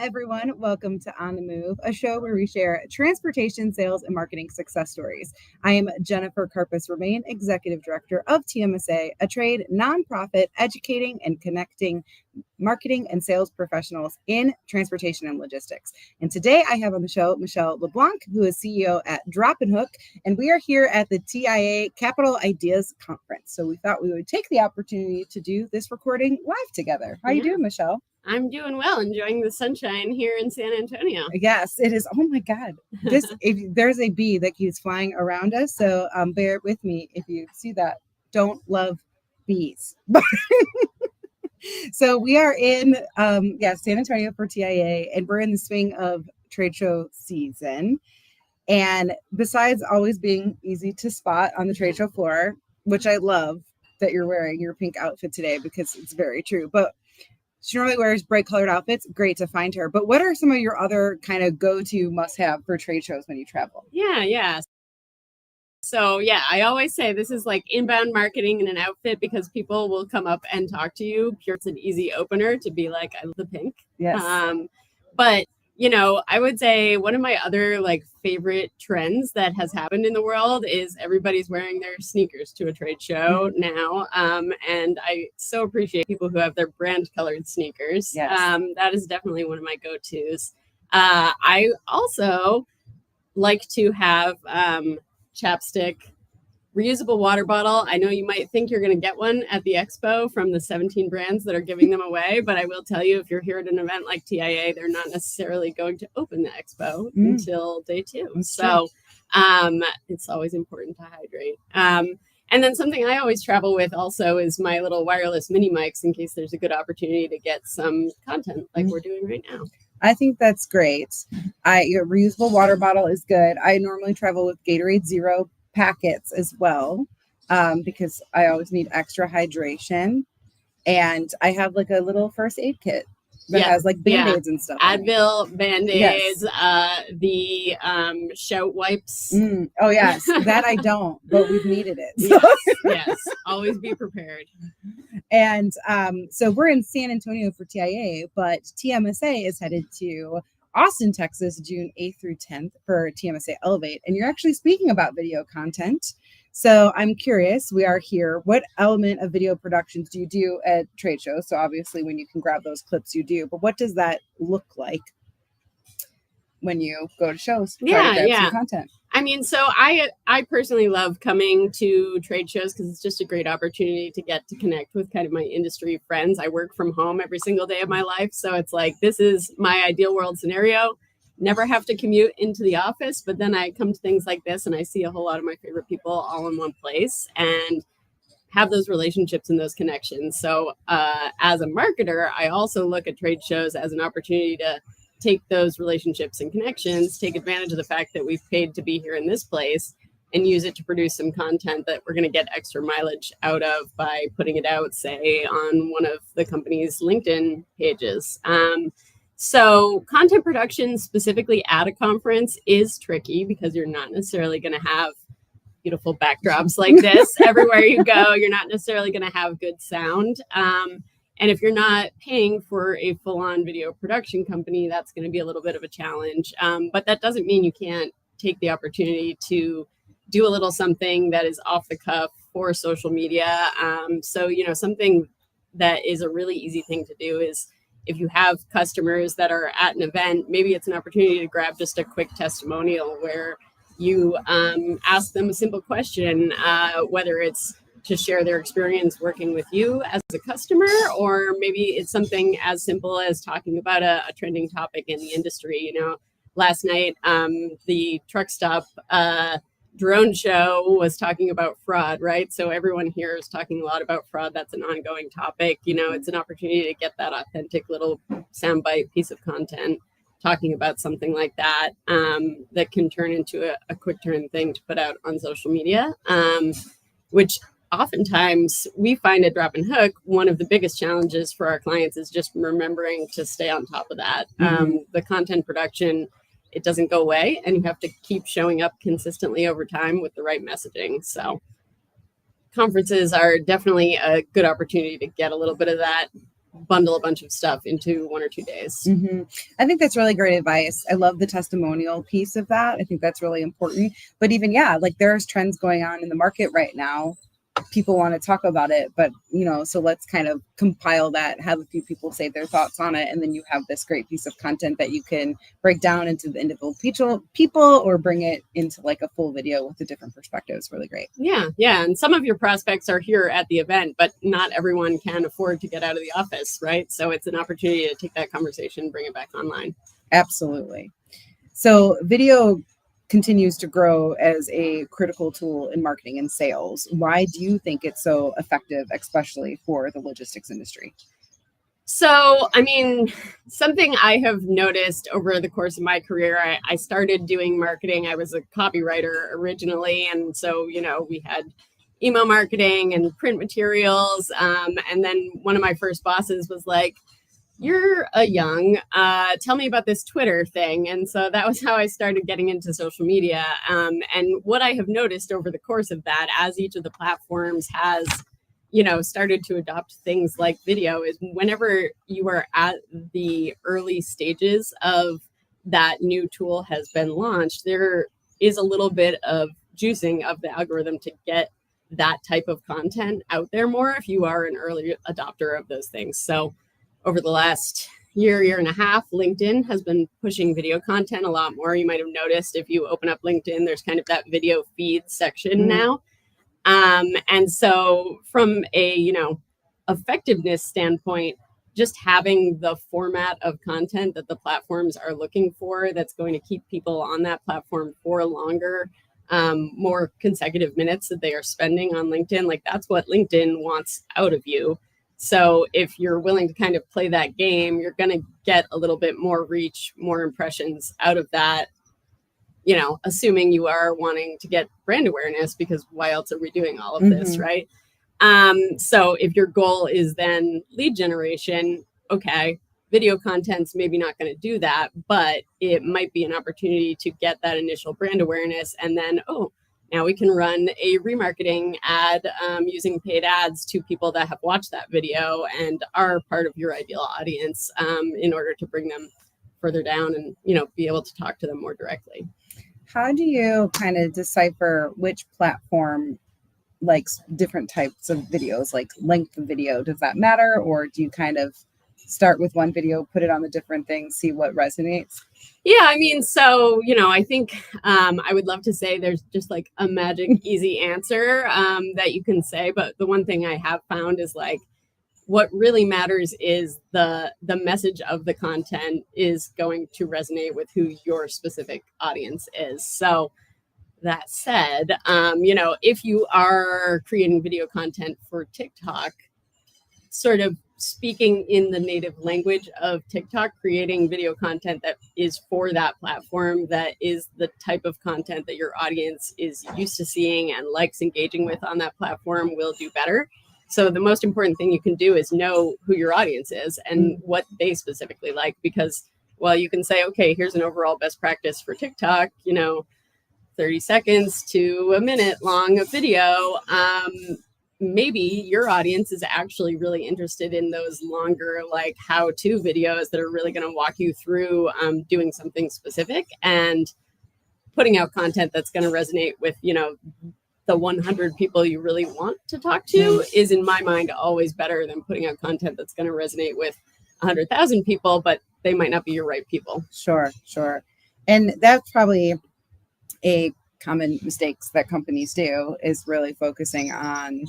everyone. Welcome to On the Move, a show where we share transportation, sales, and marketing success stories. I am Jennifer Karpus-Remain, Executive Director of TMSA, a trade nonprofit educating and connecting marketing and sales professionals in transportation and logistics. And today I have on the show Michelle LeBlanc, who is CEO at Drop and Hook, and we are here at the TIA Capital Ideas Conference. So we thought we would take the opportunity to do this recording live together. How you doing, Michelle? I'm doing well, enjoying the sunshine here in San Antonio. Yes, it is. Oh my God. There's a bee that keeps flying around us. So bear with me if you see that. Don't love bees. So we are in San Antonio for TIA, and we're in the swing of trade show season. And besides always being easy to spot on the trade show floor, which I love that you're wearing your pink outfit today because it's very true. But she normally wears bright colored outfits. Great to find her. But what are some of your other kind of go-to must-have for trade shows when you travel? Yeah. So I always say this is like inbound marketing in an outfit because people will come up and talk to you. It's an easy opener to be like, I love the pink. Yes. But I would say one of my other favorite trends that has happened in the world is everybody's wearing their sneakers to a trade show now. And I so appreciate people who have their brand colored sneakers. Yes. That is definitely one of my go-tos. I also like to have chapstick, reusable water bottle. I know you might think you're going to get one at the expo from the 17 brands that are giving them away, but I will tell you, if you're here at an event like TIA, they're not necessarily going to open the expo until day 2. So it's always important to hydrate. And then something I always travel with also is my little wireless mini mics in case there's a good opportunity to get some content like we're doing right now. I think that's great. Your reusable water bottle is good. I normally travel with Gatorade Zero packets as well, because I always need extra hydration, and I have a little first aid kit that has Band-Aids and stuff. Advil, Band-Aids, the shout wipes. Oh yes, that I don't, but we've needed it. So. Yes, always be prepared. And so we're in San Antonio for TIA, but TMSA is headed to Austin, Texas, June 8th through 10th for TMSA Elevate. And you're actually speaking about video content. So I'm curious, we are here. What element of video productions do you do at trade shows? So obviously when you can grab those clips, you do. But what does that look like when you go to shows? Some content. I mean, so I personally love coming to trade shows because it's just a great opportunity to get to connect with kind of my industry friends. I work from home every single day of my life. So it's like, this is my ideal world scenario. Never have to commute into the office, but then I come to things like this and I see a whole lot of my favorite people all in one place and have those relationships and those connections. So as a marketer, I also look at trade shows as an opportunity to take those relationships and connections, take advantage of the fact that we've paid to be here in this place, and use it to produce some content that we're going to get extra mileage out of by putting it out, say, on one of the company's LinkedIn pages. So content production specifically at a conference is tricky because you're not necessarily going to have beautiful backdrops like this everywhere you go. You're not necessarily going to have good sound. And if you're not paying for a full-on video production company, that's going to be a little bit of a challenge. But that doesn't mean you can't take the opportunity to do a little something that is off the cuff for social media. So something that is a really easy thing to do is if you have customers that are at an event, maybe it's an opportunity to grab just a quick testimonial where you ask them a simple question, whether it's to share their experience working with you as a customer, or maybe it's something as simple as talking about a trending topic in the industry. Last night, the truck stop drone show was talking about fraud, right? So everyone here is talking a lot about fraud. That's an ongoing topic. It's an opportunity to get that authentic little soundbite piece of content talking about something like that, that can turn into a quick turn thing to put out on social media, which oftentimes we find at Drop and Hook, one of the biggest challenges for our clients is just remembering to stay on top of that. The content production, it doesn't go away, and you have to keep showing up consistently over time with the right messaging. So conferences are definitely a good opportunity to get a little bit of that bundle a bunch of stuff into 1 or 2 days. Mm-hmm. I think that's really great advice. I love the testimonial piece of that. I think that's really important. But even, yeah, like there's trends going on in the market right now. People want to talk about it, but so let's kind of compile that, have a few people say their thoughts on it, and then you have this great piece of content that you can break down into the individual people or bring it into like a full video with a different perspective. It's really great. Yeah. And some of your prospects are here at the event, but not everyone can afford to get out of the office, right? So it's an opportunity to take that conversation, bring it back online. Absolutely. So video continues to grow as a critical tool in marketing and sales. Why do you think it's so effective, especially for the logistics industry? So, I mean, something I have noticed over the course of my career, I started doing marketing. I was a copywriter originally. And so, we had email marketing and print materials. And then one of my first bosses was like, "You're a young, tell me about this Twitter thing." And so that was how I started getting into social media. And what I have noticed over the course of that, as each of the platforms has, started to adopt things like video, is whenever you are at the early stages of that new tool has been launched, there is a little bit of juicing of the algorithm to get that type of content out there more if you are an early adopter of those things. So over the last year and a half, LinkedIn has been pushing video content a lot more. You might have noticed if you open up LinkedIn, there's kind of that video feed section now. And so from a, effectiveness standpoint, just having the format of content that the platforms are looking for that's going to keep people on that platform for longer, more consecutive minutes that they are spending on LinkedIn, like that's what LinkedIn wants out of you. So if you're willing to kind of play that game, you're going to get a little bit more reach, more impressions out of that, assuming you are wanting to get brand awareness, because why else are we doing all of this, right? So if your goal is then lead generation, okay, video content's maybe not going to do that, but it might be an opportunity to get that initial brand awareness. And then, now we can run a remarketing ad using paid ads to people that have watched that video and are part of your ideal audience, in order to bring them further down and, be able to talk to them more directly. How do you kind of decipher which platform likes different types of videos, like length of video? Does that matter? Or do you kind of start with one video, put it on the different things, see what resonates? Yeah, I mean, so, I think I would love to say there's just like a magic easy answer that you can say. But the one thing I have found is like, what really matters is the message of the content is going to resonate with who your specific audience is. So that said, if you are creating video content for TikTok, sort of speaking in the native language of TikTok, creating video content that is for that platform, that is the type of content that your audience is used to seeing and likes engaging with on that platform, will do better. So the most important thing you can do is know who your audience is and what they specifically like, because while you can say, okay, here's an overall best practice for TikTok, 30 seconds to a minute long of video, maybe your audience is actually really interested in those longer, like how-to videos that are really going to walk you through doing something specific, and putting out content that's going to resonate with, the 100 people you really want to talk to is, in my mind, always better than putting out content that's going to resonate with 100,000 people, but they might not be your right people. Sure. And that's probably a common mistakes that companies do, is really focusing on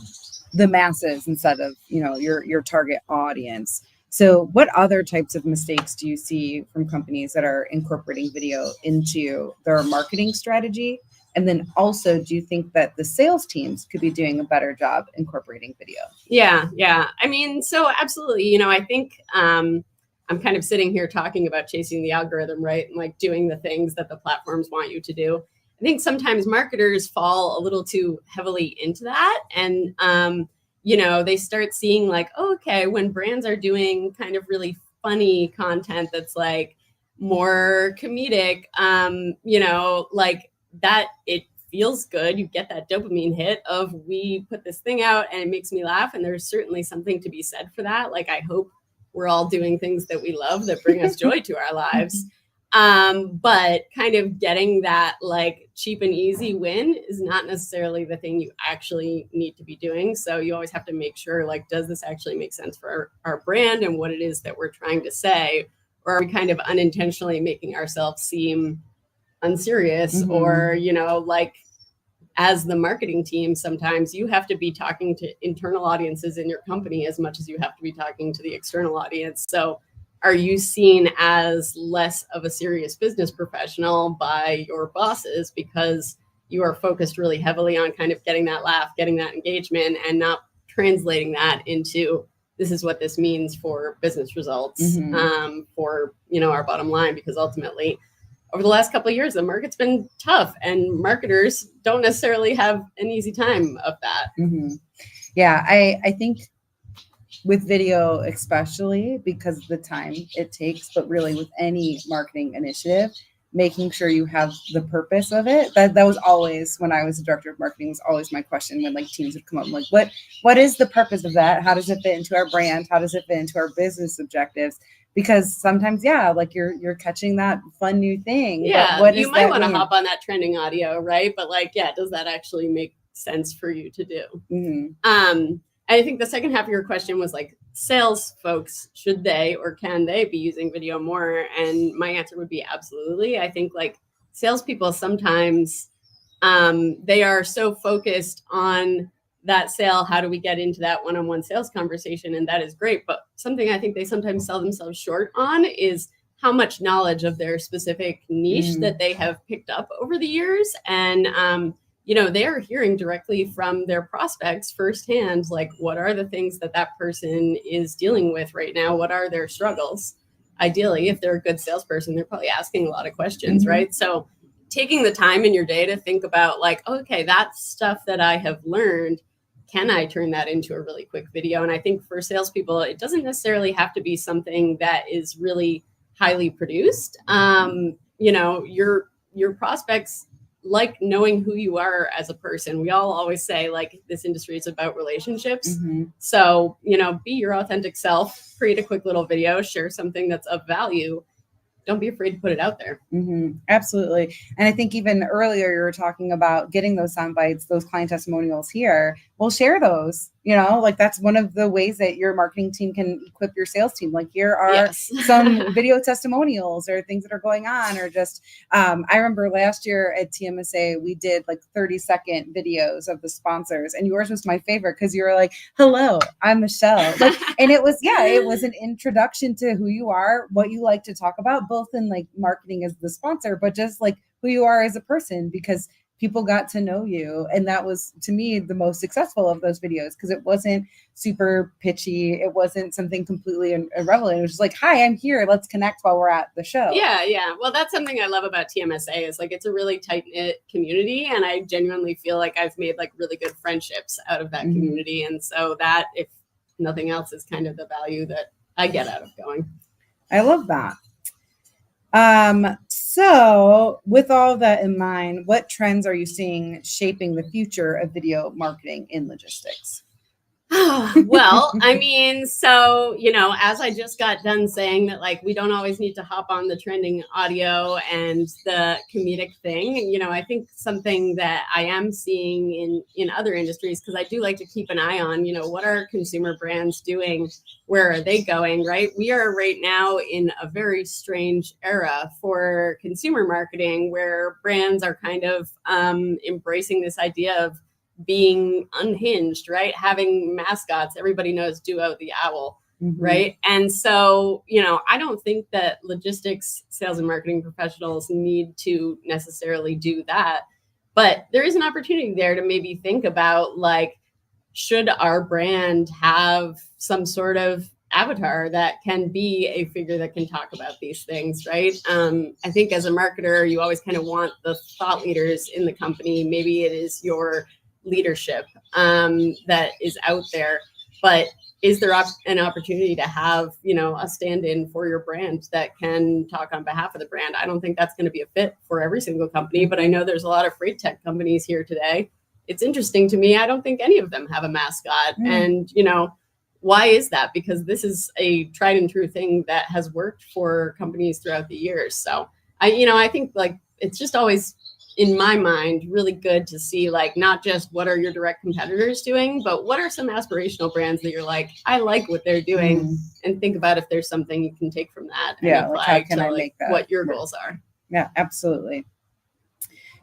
the masses instead of, your target audience. So what other types of mistakes do you see from companies that are incorporating video into their marketing strategy? And then also, do you think that the sales teams could be doing a better job incorporating video? Yeah. I mean, so absolutely. I think I'm kind of sitting here talking about chasing the algorithm, right? And like doing the things that the platforms want you to do. I think sometimes marketers fall a little too heavily into that. And, they start seeing like, okay, when brands are doing kind of really funny content that's like more comedic, like that, it feels good. You get that dopamine hit of, we put this thing out and it makes me laugh. And there's certainly something to be said for that. Like, I hope we're all doing things that we love that bring us joy to our lives. But kind of getting that like cheap and easy win is not necessarily the thing you actually need to be doing. So you always have to make sure, like, does this actually make sense for our brand and what it is that we're trying to say? Or are we kind of unintentionally making ourselves seem unserious? Or, like, as the marketing team, sometimes you have to be talking to internal audiences in your company as much as you have to be talking to the external audience. So are you seen as less of a serious business professional by your bosses because you are focused really heavily on kind of getting that laugh, getting that engagement, and not translating that into this is what this means for business results, for, our bottom line? Because ultimately, over the last couple of years, the market's been tough and marketers don't necessarily have an easy time of that. Yeah, I think with video, especially because of the time it takes, but really with any marketing initiative, making sure you have the purpose of it. That was always, when I was a director of marketing, was always my question when like teams would come up, like, what is the purpose of that? How does it fit into our brand? How does it fit into our business objectives? Because sometimes, like you're catching that fun new thing. Yeah, but what you might want to hop on that trending audio, right? But like, does that actually make sense for you to do? I think the second half of your question was like, sales folks, should they or can they be using video more? And my answer would be absolutely. I think like salespeople sometimes they are so focused on that sale. How do we get into that one-on-one sales conversation? And that is great. But something I think they sometimes sell themselves short on is how much knowledge of their specific niche that they have picked up over the years. And they are hearing directly from their prospects firsthand, like, what are the things that person is dealing with right now? What are their struggles? Ideally, if they're a good salesperson, they're probably asking a lot of questions, right? So taking the time in your day to think about like, okay, that stuff that I have learned, can I turn that into a really quick video? And I think for salespeople, it doesn't necessarily have to be something that is really highly produced. Your prospects like knowing who you are as a person. We all always say like this industry is about relationships. So, be your authentic self, create a quick little video, share something that's of value. Don't be afraid to put it out there. Absolutely. And I think even earlier you were talking about getting those sound bites, those client testimonials here. We'll share those, like that's one of the ways that your marketing team can equip your sales team. Like here are some video testimonials or things that are going on, or just, I remember last year at TMSA, we did like 30-second videos of the sponsors, and yours was my favorite because you were like, hello, I'm Michelle. Like, and it was an introduction to who you are, what you like to talk about, both in like marketing as the sponsor, but just like who you are as a person, because people got to know you. And that was, to me, the most successful of those videos, because it wasn't super pitchy. It wasn't something completely irrelevant. It was just like, hi, I'm here. Let's connect while we're at the show. Yeah. Well, that's something I love about TMSA is like, it's a really tight-knit community. And I genuinely feel like I've made like really good friendships out of that community. And so that, if nothing else, is kind of the value that I get out of going. I love that. So with all that in mind, what trends are you seeing shaping the future of video marketing in logistics? Well, I mean, so, as I just got done saying that, like, we don't always need to hop on the trending audio and the comedic thing, I think something that I am seeing in other industries, because I do like to keep an eye on, what are consumer brands doing? Where are they going, right? We are right now in a very strange era for consumer marketing, where brands are kind of embracing this idea of being unhinged, right? Having mascots. Everybody knows Duo the owl, right? And so, I don't think that logistics, sales, and marketing professionals need to necessarily do that. But there is an opportunity there to maybe think about, like, should our brand have some sort of avatar that can be a figure that can talk about these things, right? I think as a marketer, you always kind of want the thought leaders in the company. Maybe it is your leadership that is out there, but is there an opportunity to have, a stand-in for your brand that can talk on behalf of the brand? I don't think that's going to be a fit for every single company, but I know there's a lot of freight tech companies here today. It's interesting to me. I don't think any of them have a mascot. And, why is that? Because this is a tried and true thing that has worked for companies throughout the years. So I think like it's just always in my mind really good to see like not just what are your direct competitors doing, but what are some aspirational brands that you're like, I like what they're doing, and think about if there's something you can take from that and apply like how can I make that what your goals are. Yeah, absolutely.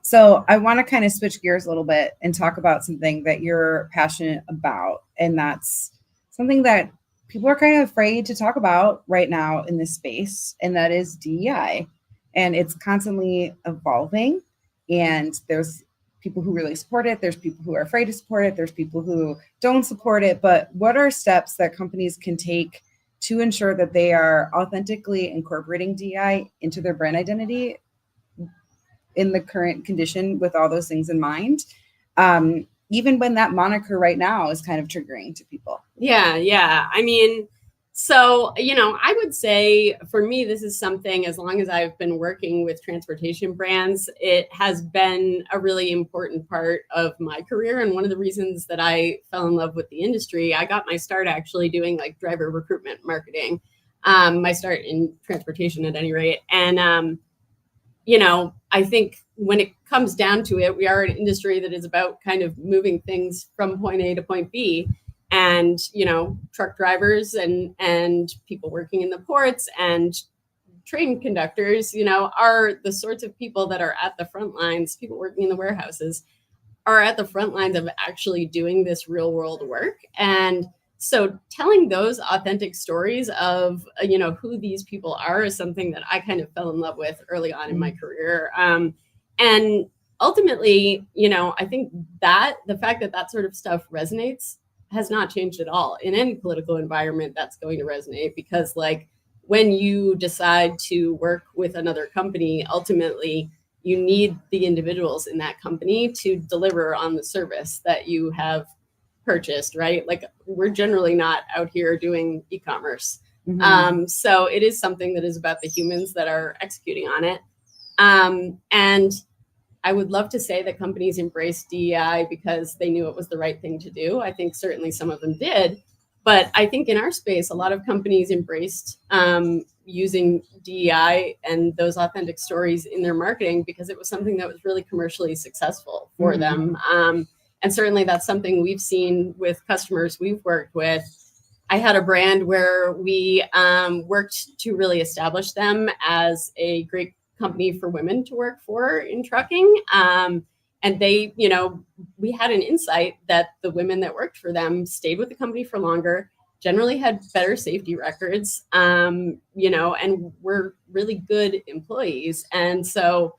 So I want to kind of switch gears a little bit and talk about something that you're passionate about. And that's something that people are kind of afraid to talk about right now in this space. And that is DEI. And it's constantly evolving. And there's people who really support it. There's people who are afraid to support it. There's people who don't support it. But what are steps that companies can take to ensure that they are authentically incorporating DEI into their brand identity in the current condition with all those things in mind, even when that moniker right now is kind of triggering to people? Yeah. I mean, so, I would say for me, this is something, as long as I've been working with transportation brands, it has been a really important part of my career. And one of the reasons that I fell in love with the industry, I got my start actually doing like driver recruitment marketing, my start in transportation at any rate. And, I think when it comes down to it, we are an industry that is about kind of moving things from point A to point B. And, truck drivers and people working in the ports and train conductors, are the sorts of people that are at the front lines. People working in the warehouses are at the front lines of actually doing this real world work. And so telling those authentic stories of, who these people are is something that I kind of fell in love with early on in my career. And ultimately, I think that the fact that that sort of stuff resonates has not changed at all. In any political environment, that's going to resonate, because like when you decide to work with another company, ultimately you need the individuals in that company to deliver on the service that you have purchased, right? Like we're generally not out here doing e-commerce. So it is something that is about the humans that are executing on it. And I would love to say that companies embraced DEI because they knew it was the right thing to do. I think certainly some of them did. But I think in our space, a lot of companies embraced using DEI and those authentic stories in their marketing because it was something that was really commercially successful for them. And certainly that's something we've seen with customers we've worked with. I had a brand where we worked to really establish them as a great company for women to work for in trucking. And they, we had an insight that the women that worked for them stayed with the company for longer, generally had better safety records, and were really good employees. And so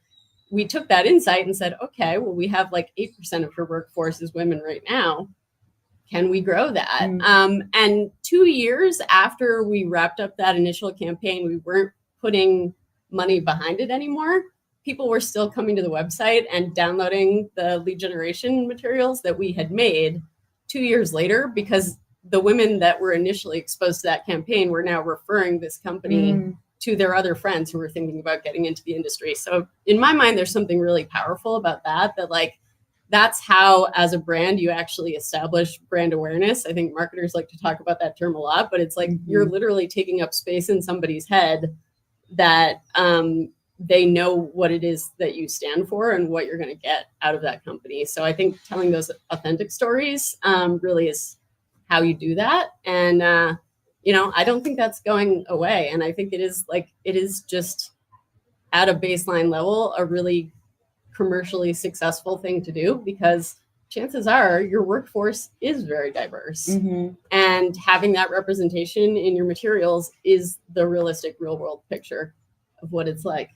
we took that insight and said, okay, well, we have like 8% of her workforce is women right now. Can we grow that? And 2 years after we wrapped up that initial campaign, we weren't putting money behind it anymore. People were still coming to the website and downloading the lead generation materials that we had made 2 years later, because the women that were initially exposed to that campaign were now referring this company to their other friends who were thinking about getting into the industry. So in my mind, there's something really powerful about that like, that's how, as a brand, you actually establish brand awareness. I think marketers like to talk about that term a lot, but it's like you're literally taking up space in somebody's head that they know what it is that you stand for and what you're going to get out of that company. So I think telling those authentic stories really is how you do that. And, I don't think that's going away. And I think it is just at a baseline level, a really commercially successful thing to do, because chances are your workforce is very diverse, and having that representation in your materials is the realistic real world picture of what it's like.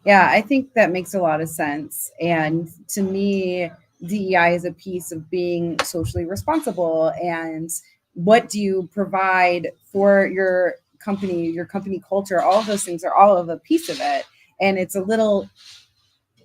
Yeah, I think that makes a lot of sense. And to me, DEI is a piece of being socially responsible. And what do you provide for your company culture? All of those things are all of a piece of it. And it's a little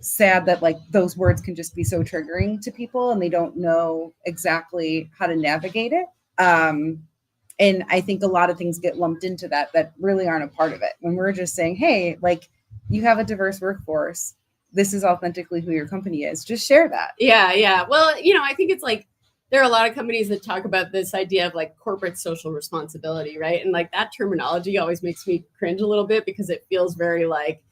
sad that like those words can just be so triggering to people and they don't know exactly how to navigate it. And I think a lot of things get lumped into that really aren't a part of it. When we're just saying, hey, like you have a diverse workforce, this is authentically who your company is, just share that. Yeah. Well, I think it's like there are a lot of companies that talk about this idea of like corporate social responsibility, right? And like that terminology always makes me cringe a little bit because it feels very like,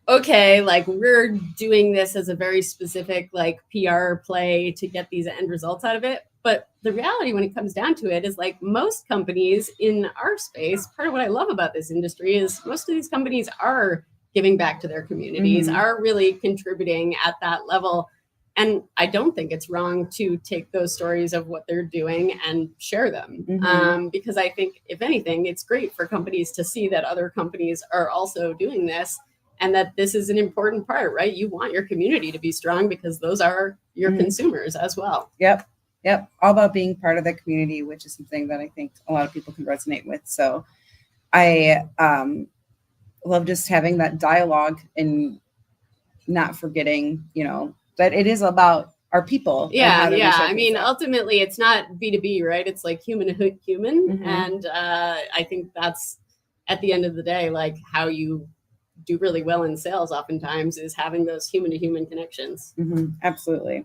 okay, like we're doing this as a very specific like PR play to get these end results out of it. But the reality when it comes down to it is like most companies in our space, part of what I love about this industry is most of these companies are giving back to their communities, are really contributing at that level. And I don't think it's wrong to take those stories of what they're doing and share them. Because I think, if anything, it's great for companies to see that other companies are also doing this and that this is an important part, right? You want your community to be strong because those are your consumers as well. Yep. All about being part of the community, which is something that I think a lot of people can resonate with. So I love just having that dialogue and not forgetting, that it is about our people. Yeah. I mean, ultimately, it's not B2B, right? It's like human to human. And I think that's at the end of the day, like how you do really well in sales oftentimes is having those human to human connections. Absolutely.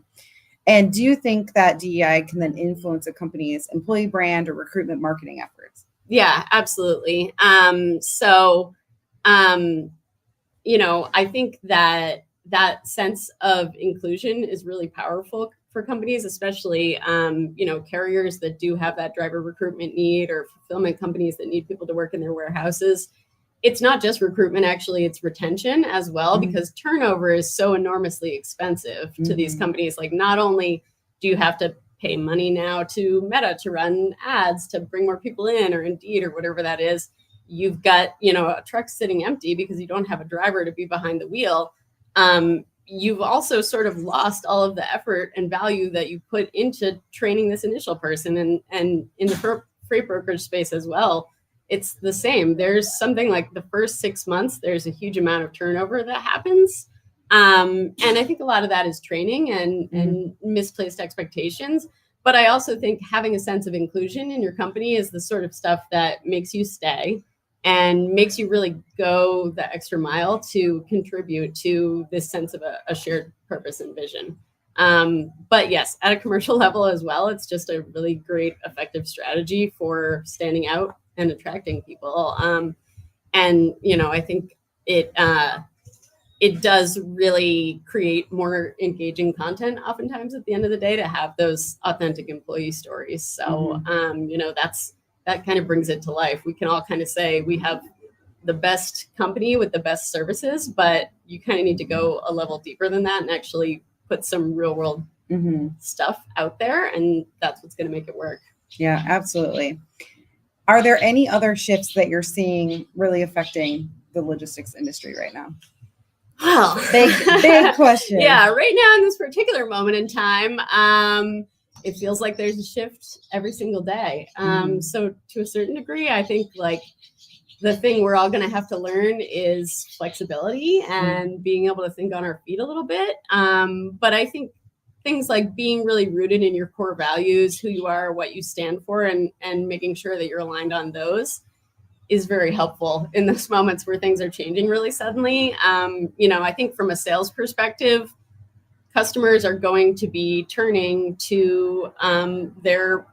And do you think that DEI can then influence a company's employee brand or recruitment marketing efforts? Yeah, absolutely. I think that sense of inclusion is really powerful for companies, especially, carriers that do have that driver recruitment need or fulfillment companies that need people to work in their warehouses. It's not just recruitment, actually, it's retention as well, because turnover is so enormously expensive to these companies. Like, not only do you have to pay money now to Meta to run ads to bring more people in, or Indeed, or whatever that is, you've got, a truck sitting empty because you don't have a driver to be behind the wheel. You've also sort of lost all of the effort and value that you put into training this initial person, and in the freight brokerage space as well. It's the same. There's something like the first 6 months, there's a huge amount of turnover that happens. And I think a lot of that is training and misplaced expectations. But I also think having a sense of inclusion in your company is the sort of stuff that makes you stay and makes you really go the extra mile to contribute to this sense of a shared purpose and vision. But yes, at a commercial level as well, it's just a really great, effective strategy for standing out and attracting people. I think it does really create more engaging content oftentimes at the end of the day to have those authentic employee stories. So, that kind of brings it to life. We can all kind of say we have the best company with the best services, but you kind of need to go a level deeper than that and actually put some real world stuff out there. And that's what's going to make it work. Yeah, absolutely. Are there any other shifts that you're seeing really affecting the logistics industry right now? Well, big question. Yeah, right now in this particular moment in time, it feels like there's a shift every single day. So to a certain degree, I think like the thing we're all going to have to learn is flexibility and being able to think on our feet a little bit. But I think things like being really rooted in your core values, who you are, what you stand for, and making sure that you're aligned on those is very helpful in those moments where things are changing really suddenly. I think from a sales perspective, customers are going to be turning to their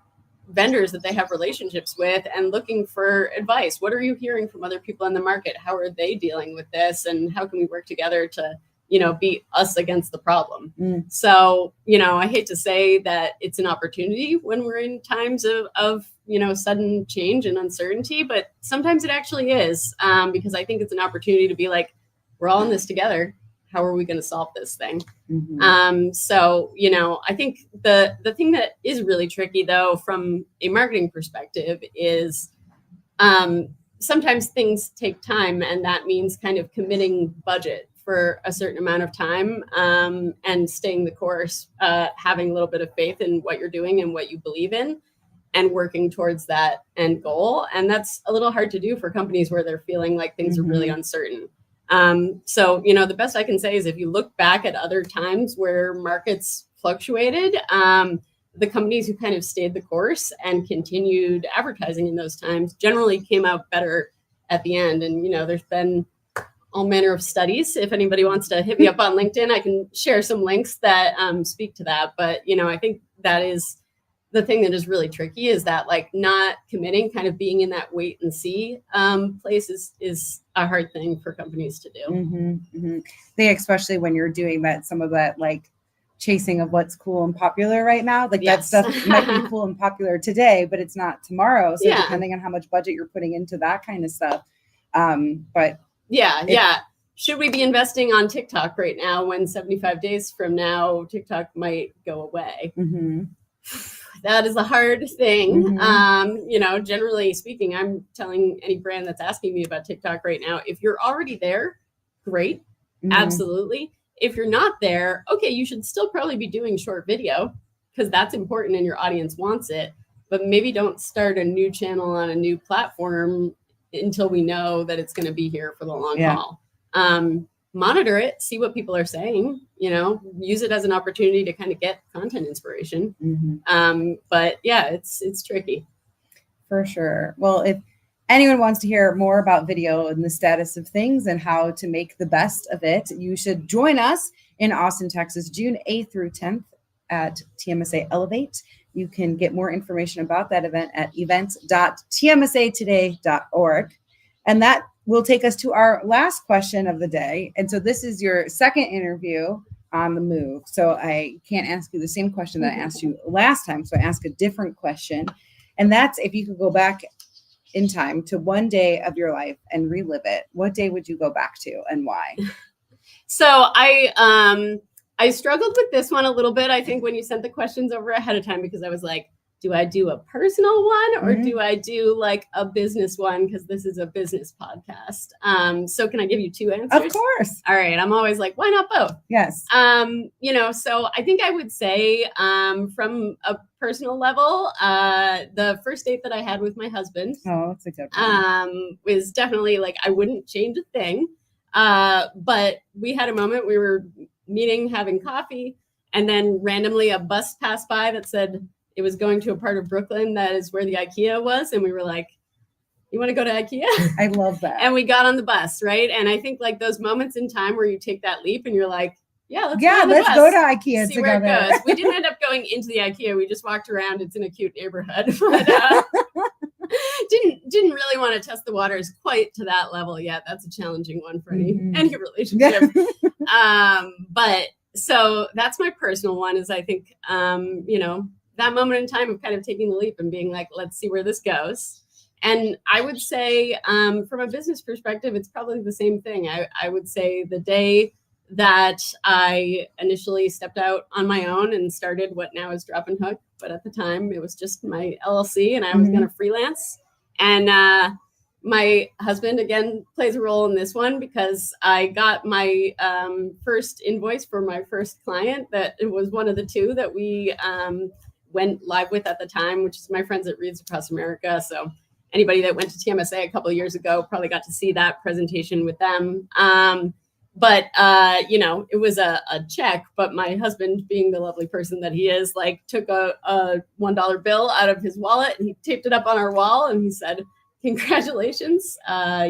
vendors that they have relationships with and looking for advice. What are you hearing from other people in the market? How are they dealing with this? And how can we work together to be us against the problem? So, I hate to say that it's an opportunity when we're in times of sudden change and uncertainty, but sometimes it actually is, because I think it's an opportunity to be like, we're all in this together. How are we going to solve this thing? I think the thing that is really tricky though, from a marketing perspective is, sometimes things take time, and that means kind of committing budget for a certain amount of time, and staying the course, having a little bit of faith in what you're doing and what you believe in, and working towards that end goal. And that's a little hard to do for companies where they're feeling like things are really uncertain. The best I can say is if you look back at other times where markets fluctuated, the companies who kind of stayed the course and continued advertising in those times generally came out better at the end. And, there's been all manner of studies. If anybody wants to hit me up on LinkedIn, I can share some links that speak to that. But, I think that is the thing that is really tricky is that like not committing, kind of being in that wait and see place is a hard thing for companies to do. Especially when you're doing that, some of that like chasing of what's cool and popular right now, like that stuff might be cool and popular today, but it's not tomorrow. So depending on how much budget you're putting into that kind of stuff. But should we be investing on TikTok right now when 75 days from now TikTok might go away? That is a hard thing. Generally speaking, I'm telling any brand that's asking me about TikTok right now, if you're already there, great. Absolutely. If you're not there, okay, you should still probably be doing short video because that's important and your audience wants it. But maybe don't start a new channel on a new platform until we know that it's going to be here for the long haul. Monitor it, see what people are saying, use it as an opportunity to kind of get content inspiration. But yeah, it's tricky. For sure. Well, if anyone wants to hear more about video and the status of things and how to make the best of it, you should join us in Austin, Texas, June 8th through 10th at TMSA Elevate. You can get more information about that event at events.tmsatoday.org. And that will take us to our last question of the day. And so this is your second interview on the move. So I can't ask you the same question that I asked you last time. So I ask a different question. And that's if you could go back in time to one day of your life and relive it, what day would you go back to and why? So I struggled with this one a little bit, I think, when you sent the questions over ahead of time, because I was like, do I do a personal one or do I do like a business one? Because this is a business podcast. So can I give you two answers? Of course. All right. I'm always like, why not both? Yes. So I think I would say from a personal level, the first date that I had with my husband that's a good one. Was definitely like, I wouldn't change a thing. But we had a moment, we were meeting, having coffee, and then randomly a bus passed by that said, it was going to a part of Brooklyn that is where the IKEA was. And we were like, you want to go to IKEA? I love that. And we got on the bus, right? And I think like those moments in time where you take that leap and you're like, let's go to IKEA see together. Where it goes. We didn't end up going into the IKEA. We just walked around. It's in a cute neighborhood. But didn't really want to test the waters quite to that level yet. That's a challenging one for any relationship. But so that's my personal one, is I think, that moment in time of kind of taking the leap and being like, let's see where this goes. And I would say from a business perspective, it's probably the same thing. I would say the day that I initially stepped out on my own and started what now is Drop and Hook. But at the time, it was just my LLC and I was going to freelance. And my husband, again, plays a role in this one because I got my first invoice for my first client. That it was one of the two that we went live with at the time, which is my friends at Reads Across America. So anybody that went to TMSA a couple of years ago probably got to see that presentation with them. But it was a check, but my husband, being the lovely person that he is, like took a $1 bill out of his wallet and he taped it up on our wall and he said, congratulations,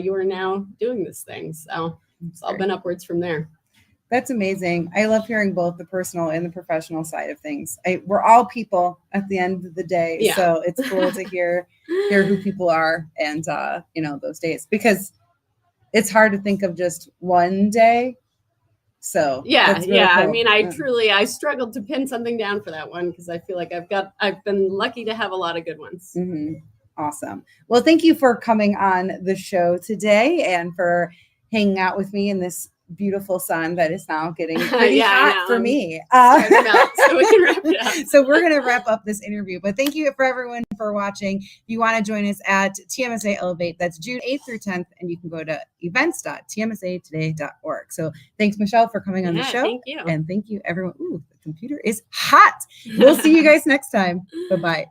you are now doing this thing. So it's all been upwards from there. That's amazing. I love hearing both the personal and the professional side of things. We're all people at the end of the day. So it's cool to hear who people are and, those days, because it's hard to think of just one day. So really cool. I mean, I struggled to pin something down for that one because I feel like I've been lucky to have a lot of good ones. Awesome. Well, thank you for coming on the show today and for hanging out with me in this beautiful sun that is now getting pretty hot for me. So we can wrap it up. So we're going to wrap up this interview, but thank you for everyone for watching. If you want to join us at TMSA Elevate, that's June 8th through 10th, and you can go to events.tmsatoday.org. So thanks, Michelle, for coming on the show. Thank you. And thank you, everyone. Ooh, the computer is hot. We'll see you guys next time. Bye-bye.